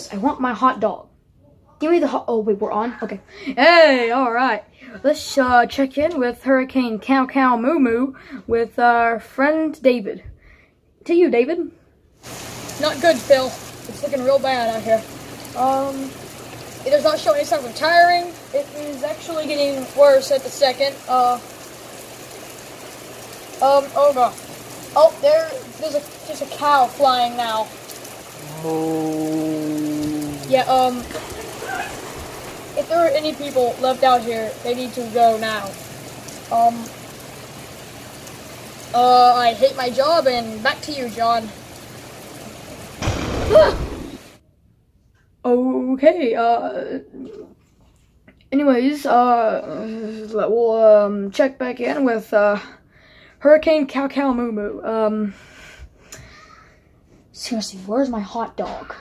Yes, I want my hot dog. Give me the hot. Oh wait, we're on. Okay. Hey, all right. Let's check in with Hurricane Cow Cow Moo Moo with our friend David. To you, David. Not good, Phil. It's looking real bad out here. It does not show any signs of retiring. It is actually getting worse at the second. Oh god. Oh, there's a cow flying now. Yeah, if there are any people left out here, they need to go now. I hate my job, and back to you, John. Okay, anyways, we'll, check back in with, Hurricane Cow Cow Moo Moo. Seriously, where's my hot dog?